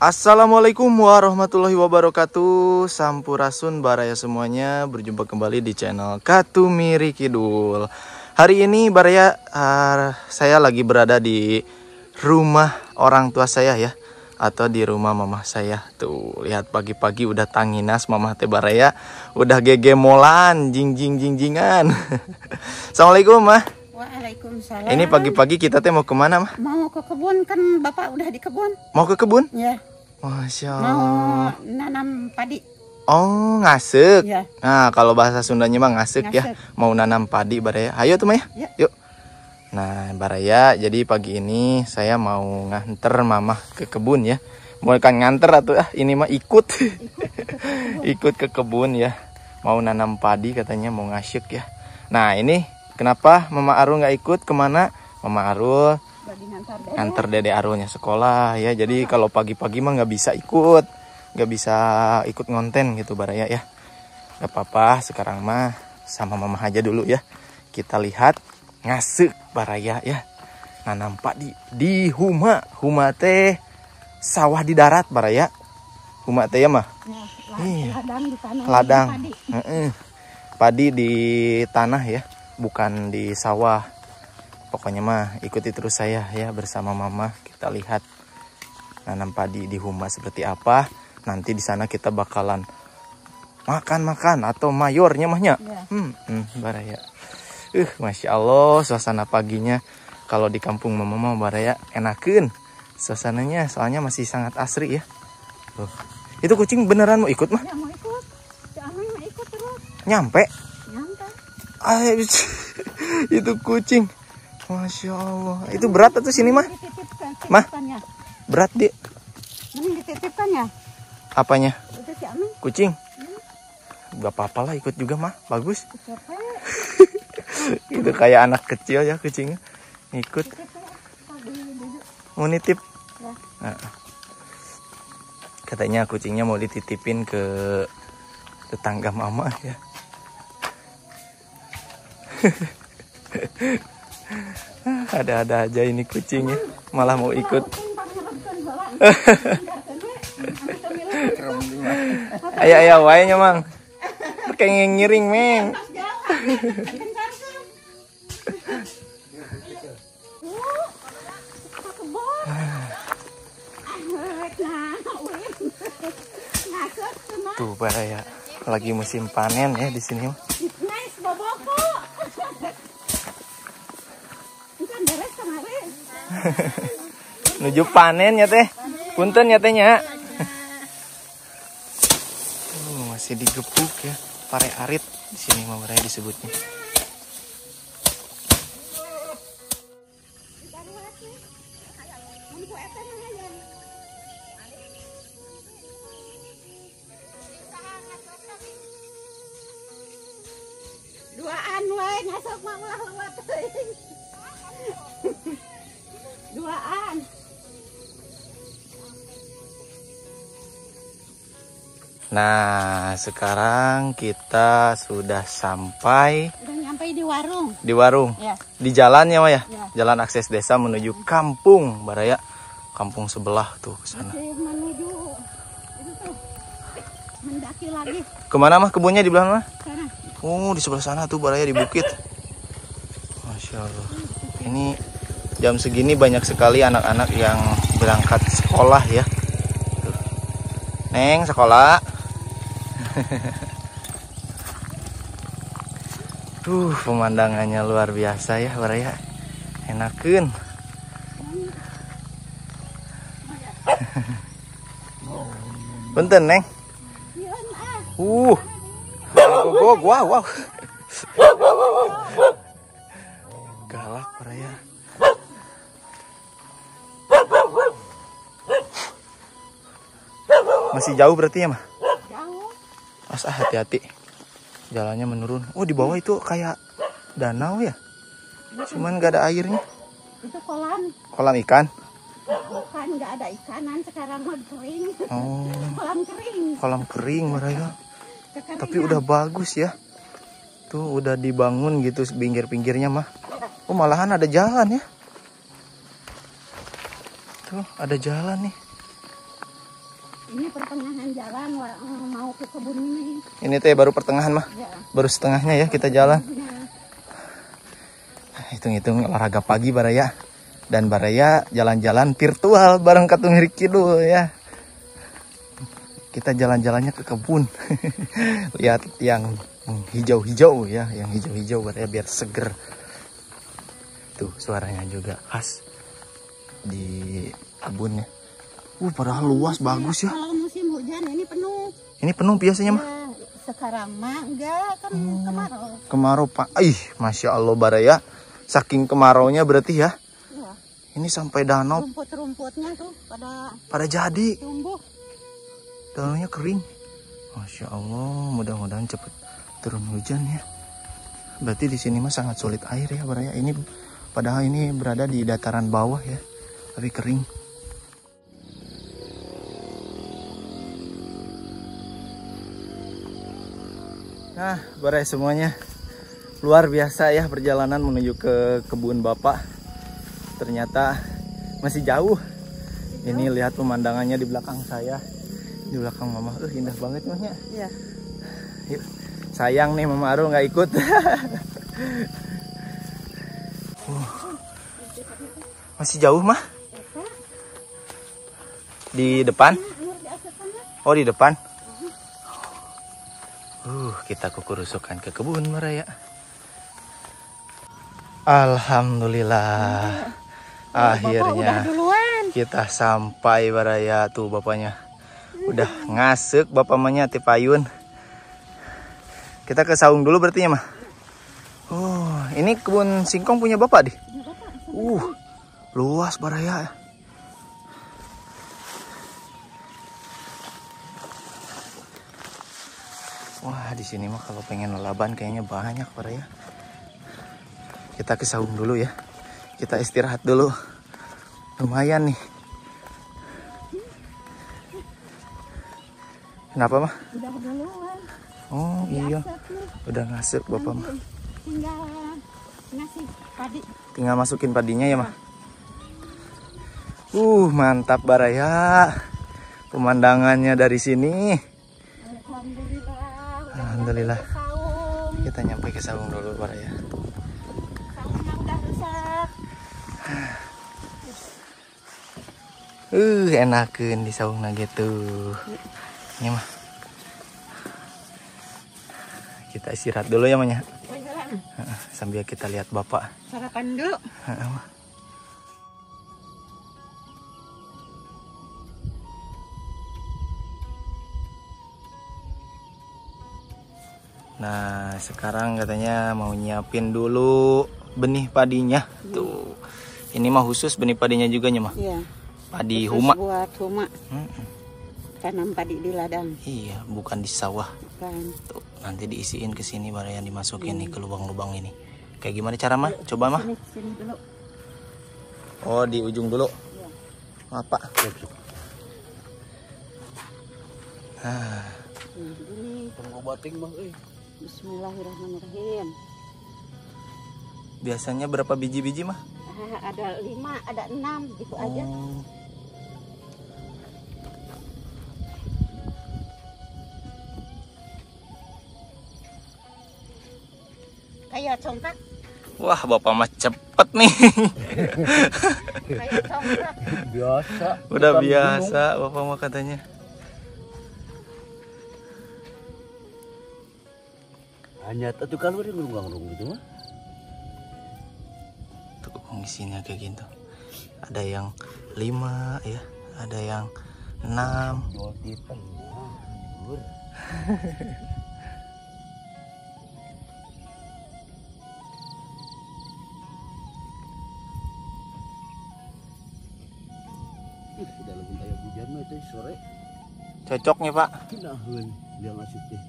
Assalamualaikum warahmatullahi wabarakatuh. Sampurasun baraya semuanya. Berjumpa kembali di channel Katumiri Kidul. Hari ini baraya saya lagi berada di rumah orang tua saya ya, atau di rumah mama saya. Tuh lihat pagi-pagi udah tanginas mama teh baraya, udah gegemolan jingan. Assalamualaikum mah. Waalaikumsalam. Ini pagi-pagi kita teh mau kemana mah? Mau ke kebun, kan bapak udah di kebun. Mau ke kebun? Ya. Masya Mau Allah. nanam padi. Oh, ngasek. Ya. Nah, kalau bahasa Sundanya mah ngasek ya. Ngasek. Mau nanam padi baraya. Ayo tuh Mah ya. Ya. Yuk. Nah, baraya, jadi pagi ini saya mau nganter mama ke kebun ya. Bukan nganter atau ini mah ikut. Ikut ke kebun ya. Mau nanam padi katanya, mau ngasek ya. Nah, ini kenapa Mama Arul nggak ikut kemana? Mama Arul nganter Dede Arulnya sekolah ya. Jadi kalau pagi-pagi mah nggak bisa ikut. Nggak bisa ikut ngonten gitu baraya ya. Gak apa-apa, sekarang mah sama mama aja dulu ya. Kita lihat ngasek baraya ya. Nanam padi di huma. Huma teh sawah di darat baraya. Huma teh ya mah. Ladang di tanah. Ladang. Padi di tanah ya, bukan di sawah. Pokoknya mah ikuti terus saya ya bersama mama. Kita lihat nanam padi di huma seperti apa. Nanti di sana kita bakalan makan atau mayornya mahnya. Ya. Baraya. Masya Allah suasana paginya kalau di kampung mama mah baraya enakeun suasananya, soalnya masih sangat asri ya. Itu kucing beneran mau ikut mah? Ya, mau ikut. Si Amin mau ikut terus. Nyampe. Nyampe. Itu kucing. Masya Allah. Itu berat atau sini mah? Mah? Berat di. Mending dititipkan ya. Apanya? Itu si Amin. Kucing. Gak apa-apa lah ikut juga mah. Bagus. Itu kayak anak kecil ya kucingnya. Ikut. Mau nitip. Ya. Nah. Katanya kucingnya mau dititipin ke tetangga mama ya. Ada-ada aja ini kucingnya, malah mau ikut. Ayo wae nya mang. Kayak ngiring meng. Tuh baraya, lagi musim panen ya di sini. Nice boboko. Bukan beres kemarin. Menuju panen ya teh. Punten ya tehnya. Masih digepuk ya. Pare arit di sini mah baraya disebutnya. Duaan we ngasok mah ulah lewat teuing. Duaan. Nah, sekarang kita sudah sampai Udah nyampe di warung. di warung. Ya. Di jalannya mah ya. Ya. Jalan akses desa menuju kampung baraya. Kampung sebelah tuh ke sana. Masih menuju itu tuh. Mendaki lagi Kemana mah kebunnya di belakang mah? sana. Oh, di sebelah sana tuh baraya di bukit. Masya Allah. Ini jam segini banyak sekali anak-anak yang berangkat sekolah ya. Tuh. Neng, sekolah. Pemandangannya luar biasa ya baraya. Enakeun. Punten, Neng. Wow. Galak baraya. Masih jauh berarti ya mah? Jauh. Hati-hati. Jalannya menurun. Oh, di bawah itu kayak danau ya? Cuman gak ada airnya. Itu kolam. Kolam ikan? Bukan, nggak ada ikanan sekarang mah kering. Oh. Kolam kering. Kolam kering baraya. Kekeringan. Tapi udah bagus ya. Tuh udah dibangun gitu pinggir-pinggirnya mah. Oh, malahan ada jalan ya. Tuh ada jalan nih. Ini pertengahan jalan mau ke kebun ini. Ini teh baru pertengahan mah. Ya. Baru setengahnya ya kita jalan. Ya. Hitung-hitung olahraga pagi Baraya. Dan Baraya jalan-jalan virtual bareng Katumir Kidul ya. Kita jalan-jalannya ke kebun. Lihat yang hijau-hijau ya, yang hijau-hijau Baraya biar seger. Tuh suaranya juga khas di kebunnya. Padahal luas bagus ya. Kalau musim hujan ini penuh. Ini penuh biasanya mah. Ya, sekarang mah enggak kan kemarau. Kemarau Pak. Masya Allah Baraya. Saking kemaraunya berarti ya. Ya. Ini sampai danau Rumput-rumputnya tuh pada jadi. tumbuh. Danaunya kering. Masya Allah. Mudah-mudahan cepet turun hujan ya. Berarti di sini mah sangat sulit air ya Baraya. Ini padahal ini berada di dataran bawah ya. Tapi kering. Nah, Baraya semuanya. Luar biasa ya perjalanan menuju ke kebun Bapak. Ternyata masih jauh. Ini lihat pemandangannya di belakang saya. Di belakang Mama. Indah banget mahnya. Iya. Yuk. Sayang nih Mama Aru nggak ikut. Masih jauh mah? Di depan? Oh di depan. Kita kukurusukan ke kebun Baraya. Alhamdulillah. Akhirnya kita sampai Baraya. Tuh bapaknya udah ngasek bapak mahnya ti payun. Kita ke saung dulu berarti ya mah. Ini kebun singkong punya bapak di. Luas Baraya. Wah, di sini mah kalau pengen lelaban kayaknya banyak Baraya. Kita ke saung dulu ya. Kita istirahat dulu. Lumayan nih. Kenapa mah? Udah duluan. Oh iya. Udah ngasuk bapak mah. Tinggal ngasih padi. Tinggal masukin padinya ya mah. Mantap Baraya. Pemandangannya dari sini. Alhamdulillah. Kita nyampe ke saung dulu Baraya. Saungnya udah rusak. Enakeun di saungna gitu. Ini mah. Kita istirahat dulu ya Manya. Sambil kita lihat bapak. Sarapan dulu. Nah, sekarang katanya mau nyiapin dulu benih padinya. Tuh. Ini mah khusus benih padinya juga nya mah. Iya. Padi Khusus huma. buat huma. Tanam padi di ladang. Iya, bukan di sawah. Bukan. Tuh, nanti diisiin ke sini baru yang dimasukin nih ke lubang-lubang ini. Kayak gimana cara mah? Coba mah. Sini dulu. Oh, di ujung dulu. Iya. Apa? Ini Tunggu bating mah, Bismillahirrahmanirrahim. Biasanya berapa biji-biji mah? Ada 5, ada 6 gitu aja. Kayak congkak. Wah, bapak mah cepet nih. Kayak congkak. Biasa. Udah biasa bapak mah katanya. Hanya tuh kalau dia ngerung gitu mah. Tuh isinya kayak gitu. Ada yang 5 ya, ada yang 6. Jual tipen. Dalam kayak hujan mah itu sore. Cocoknya Pak. Kinaheun dia ngasih teh.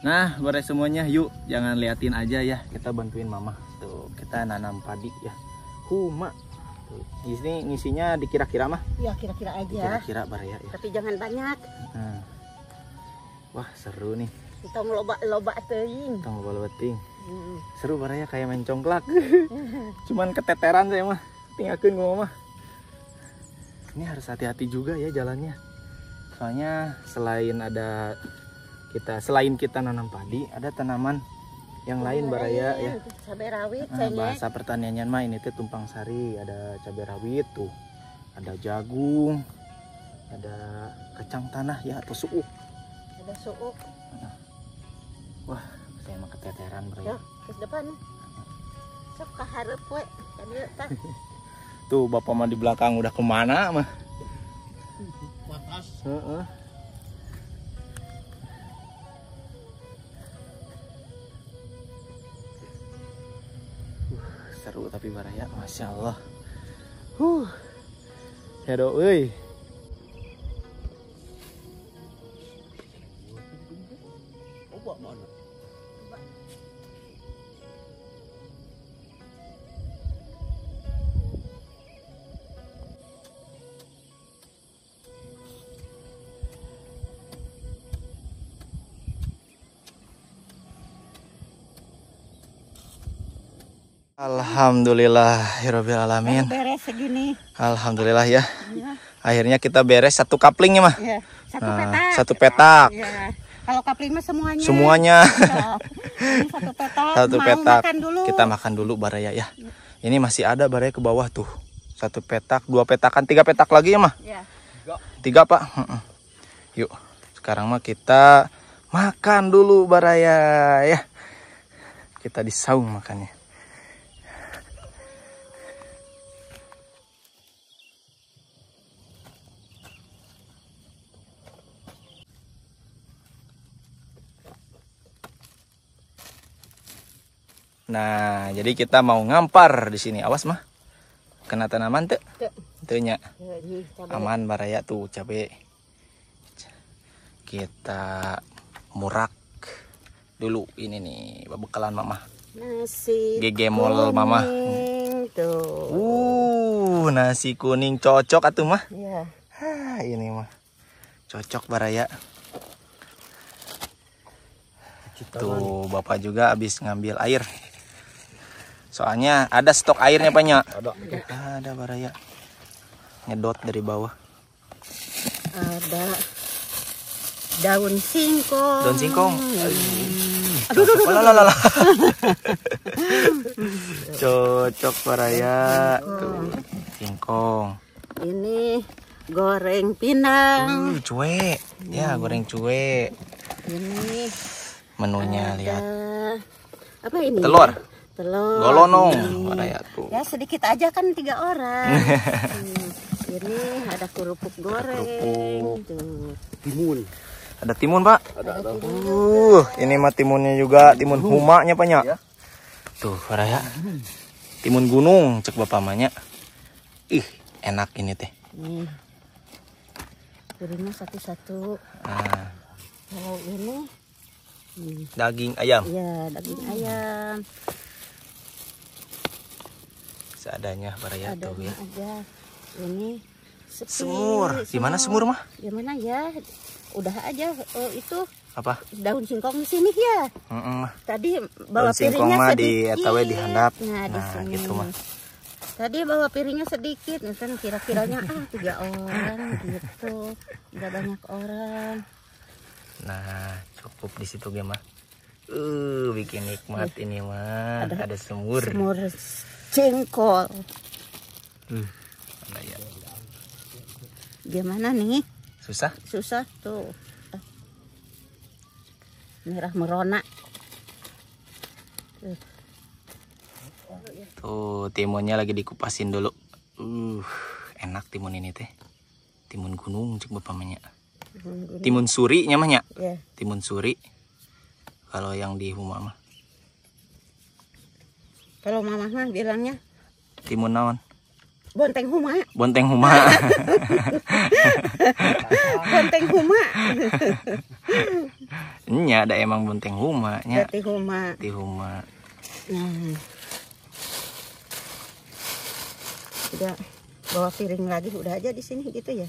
Nah, beres semuanya, yuk jangan liatin aja ya, kita bantuin mama. Tuh, kita nanam padi ya. Huma. Di sini ngisinya dikira-kira mah. Ya kira-kira aja. Kira-kira Baraya ya. Tapi jangan banyak. Nah. Wah, seru nih. Kita mau loba teuing. Tong loba ting. Seru Baraya kayak main congklak. Cuman keteteran saya mah. Tinggalkeun gua mah. Ini harus hati-hati juga ya jalannya. Soalnya selain kita nanam padi, ada tanaman yang lain Baraya ya. Cabai rawit, Bahasa pertaniannya mah ini tuh tumpang sari, ada cabai rawit tuh, ada jagung, ada kacang tanah ya atau suuk. Ada suuk. Wah, saya mah keteteran Baraya. Yo, ke depan. Sok kaharep we. Tadi tah. Tuh bapak mah di belakang udah kemana mah? Patas. Heeh. Seru tapi Baraya, masya Allah. Ya do, euy. Coba mana? Alhamdulillahirabbil alamin. Beres segini. Alhamdulillah ya. Ya. Akhirnya kita beres satu kapling ya mah. Ya. Satu Nah, petak. satu petak. Ya. Kalau kapling mah semuanya. Semuanya. Ya. Ini satu petak. Satu Mau petak. makan dulu. Kita makan dulu Baraya ya. Ini masih ada Baraya ke bawah tuh. Satu petak, dua petakan, tiga petak lagi ya mah. Ya. Tiga Pak. Yuk. Sekarang mah kita makan dulu Baraya ya. Kita di saung makannya. Nah, jadi kita mau ngampar di sini. Awas mah. Kena tanaman tuh. Tuhnya. Ya, ini cabai. Aman Baraya tuh cabe. Kita murak dulu ini nih bekalan mama. Nasi Gegemol kuning mama. Tuh. Nasi kuning cocok atuh mah. Ya. Ini mah cocok Baraya. Tuh bapak juga habis ngambil air. Soalnya ada stok airnya banyak. Ada Baraya. Ngedot dari bawah. Ada daun singkong. Daun singkong. Aduh. Lalalala. Cocok Baraya. Tuh singkong. Ini goreng pinang. Cuek. Ya, goreng cuek. Ini Menunya lihat. apa ini? Telur. Telur. Golonong Baraya tuh. Ya sedikit aja kan 3 orang. Ini ada kerupuk goreng. Kerupuk. Tuh. Timun. Ada timun, Pak. Ada. Ini mah timunnya juga, timun humanya banyak. Ya. Tuh, Baraya. Timun gunung cek bapak mahnya. Ih, enak ini teh. Nih. Piringnya satu-satu. Nah, Kalau ini daging ayam ya daging ayam. seadanya Baraya Ada tuh ya. aja. Ini Semur. Gimana semur mah? Gimana ya? Udah aja itu Apa? daun singkong di sini ya. Tadi bawa Daun singkong piringnya mah di sedikit. etawe dihandap. Nah, di Nah, sini. gitu mah. Tadi bawa piringnya sedikit, kan kira-kiranya 3 orang gitu. Enggak banyak orang. Nah, cukup di situ ge mah. Bikin nikmat ini mah. Ada semur. Semur jengkol. Mana ya? Gimana nih? Susah? Susah tuh. Merah merona. Tuh timunnya lagi dikupasin dulu. Enak timun ini teh. Timun gunung cek bapak mahnya. Timun suri nyamanya. Ya. Timun suri. Kalau yang di rumah mah. Kalau mama mah bilangnya Timun naon? bonteng huma. Bonteng huma. Bonteng huma. Nya ada emang bonteng huma nya. Berarti huma. Di huma. Nah. Udah bawa piring lagi, udah aja di sini gitu ya.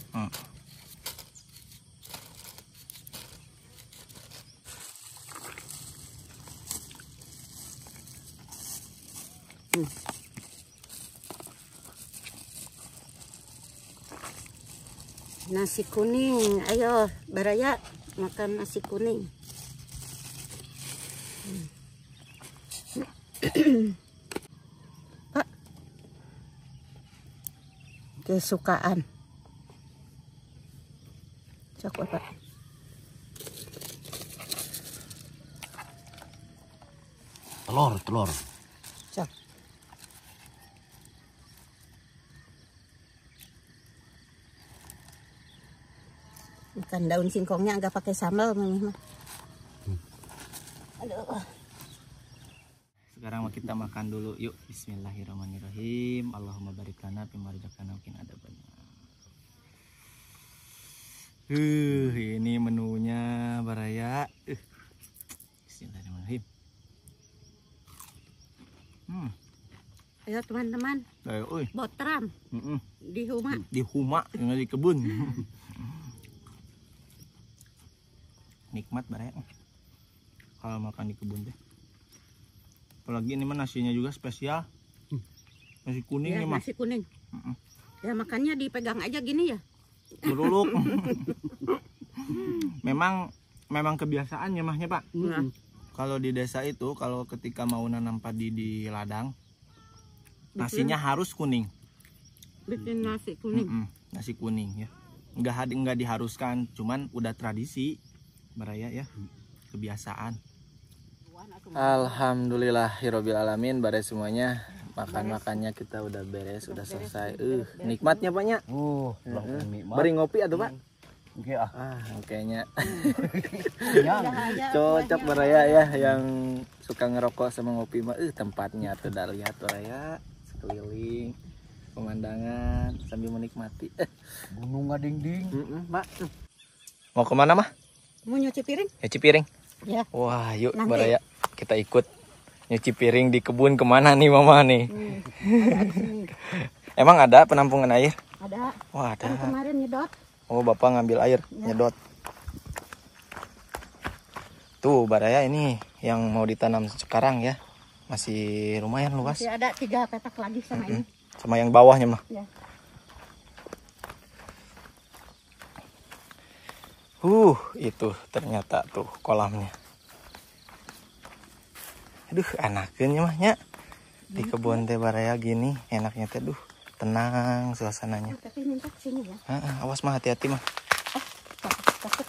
Nasi kuning, ayo Baraya makan nasi kuning. Pak, kesukaan. Sok Pak. Telur. Sok. Makan daun singkongnya agak pakai sambal Mami mah. Aduh. Sekarang kita makan dulu yuk. Bismillahirrahmanirrahim. Allahumma barik lana fima razaqtana wa qina adzabannar. Ini menunya Baraya. Bismillahirrahmanirrahim. Ayo teman-teman, Ayo, botram di rumah. Di huma, di kebun. Nikmat Baraya kalau makan di kebun teh. Apalagi ini mah nasinya juga spesial. Nasi kuning Ya, ya mah. nasi kuning. Ya makannya dipegang aja gini ya. Beruluk. memang kebiasaannya mahnya Pak. Kalau di desa itu kalau ketika mau nanam padi di ladang, nasinya harus kuning. Bikin nasi kuning. Nasi kuning ya. Enggak diharuskan, cuman udah tradisi Baraya ya. Kebiasaan. Alhamdulillahirabbil alamin, bare semuanya. Makan-makannya kita udah beres, udah selesai. Nikmatnya Paknya. Nikmat. Beri ngopi atuh Pak. Oke Kayaknya Udah aja, cocok buahnya. Baraya ya yang suka ngerokok sama ngopi mah. Tempatnya tuh udah lihat Baraya sekeliling, pemandangan sambil menikmati. Gunung ngading-ding. Pak. Mau kemana mah? Mau nyuci piring? Nyuci piring. Ya. Wah, yuk Nanti. Baraya kita ikut nyuci piring di kebun. Kemana nih Mama nih? Emang ada penampungan air? Ada. Wah, ada. Kan kemarin nyedot. Oh, Bapak ngambil air, nyedot. Tuh Baraya ini yang mau ditanam sekarang ya. Masih lumayan luas. Masih ada 3 petak lagi sama ini. Sama yang bawahnya mah. Ya. Itu ternyata tuh kolamnya. Aduh, enaknya mahnya. Di kebun teh Baraya gini, enaknya teh tenang suasananya. Tapi minta sini ya. Awas mah, hati-hati mah. Takut.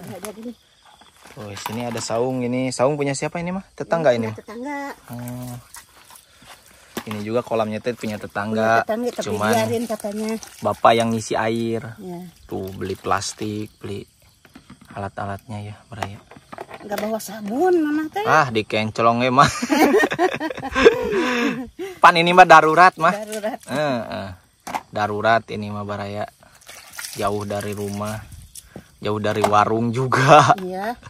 Enggak jadi nih. Oh, sini ada saung ini. Saung punya siapa ini mah? Tetangga ini mah. Tetangga. Ini juga kolamnya teh punya tetangga. Tapi Cuman biarin katanya. Bapak yang ngisi air. Ya. Tuh beli plastik, beli alat-alatnya ya Baraya. Enggak bawa sabun Mama teh. Dikencolongnya mah. Pan ini mah darurat mah. Darurat. Darurat ini mah Baraya. Jauh dari rumah, jauh dari warung juga. Iya.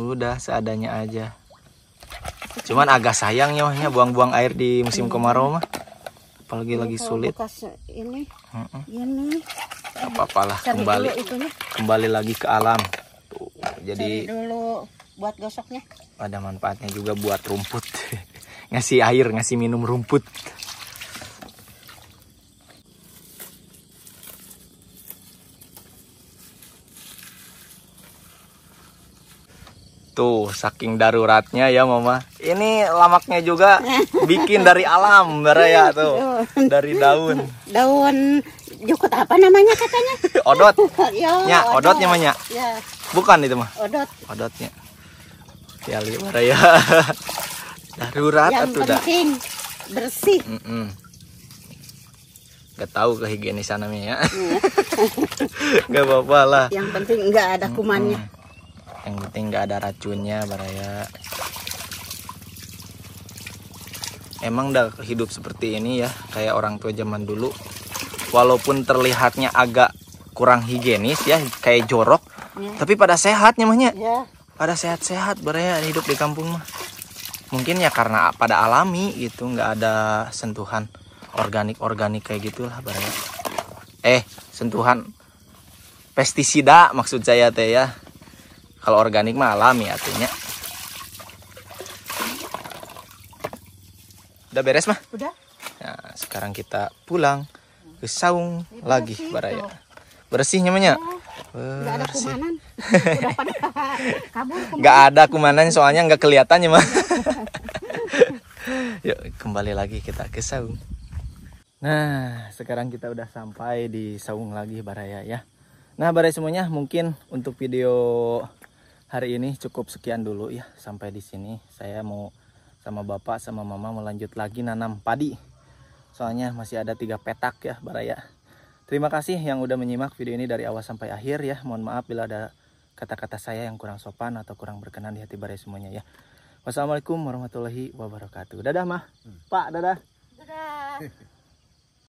Udah seadanya aja. Cuman agak sayang ya buang-buang air di musim kemarau mah. Apalagi lagi Kalau sulit. bekas ini. Gini. Apa-apalah Cari kembali. dulu itunya. Kembali lagi ke alam. Tuh, jadi Cari dulu buat gosoknya. ada manfaatnya juga buat rumput. Ngasih air, ngasih minum rumput. Tuh, saking daruratnya ya Mama. Ini lamaknya juga bikin dari alam Baraya tuh. Dari daun. Daun jukut apa namanya katanya? Odot. Ya, Nya, odotnya mah nya. Ya, Bukan itu mah. odot. Odotnya. Ya lihat Baraya. Darurat Yang atuh dah. penting bersih. Gak tahu kehigienisan namanya ya. Gak apa-apa lah. Yang penting enggak ada kumannya. Yang penting nggak ada racunnya Baraya. Emang dah hidup seperti ini ya, kayak orang tua zaman dulu. Walaupun terlihatnya agak kurang higienis ya, kayak jorok, tapi pada sehat nyamanya. Ya, Pada sehat-sehat Baraya hidup di kampung mah. Mungkin ya karena pada alami gitu, nggak ada sentuhan organik kayak gitulah baraya. Sentuhan pestisida maksud saya teh ya. Kalau organik mah alami artinya. Udah beres mah? Udah. Nah, sekarang kita pulang ke saung lagi baraya. Bersih namanya. Nggak ada kumanan. Udah pada kabur. Nggak ada kumanan soalnya nggak kelihatannya mah. Yuk kembali lagi kita ke saung. Nah sekarang kita udah sampai di saung lagi baraya ya. Nah baraya semuanya, mungkin untuk video hari ini cukup sekian dulu ya. Sampai di sini saya mau sama bapak sama mama melanjut lagi nanam padi. Soalnya masih ada 3 petak ya baraya. Terima kasih yang udah menyimak video ini dari awal sampai akhir ya. Mohon maaf bila ada kata-kata saya yang kurang sopan atau kurang berkenan di hati baraya semuanya ya. Wassalamualaikum warahmatullahi wabarakatuh. Dadah mah. Pak, dadah. Dadah.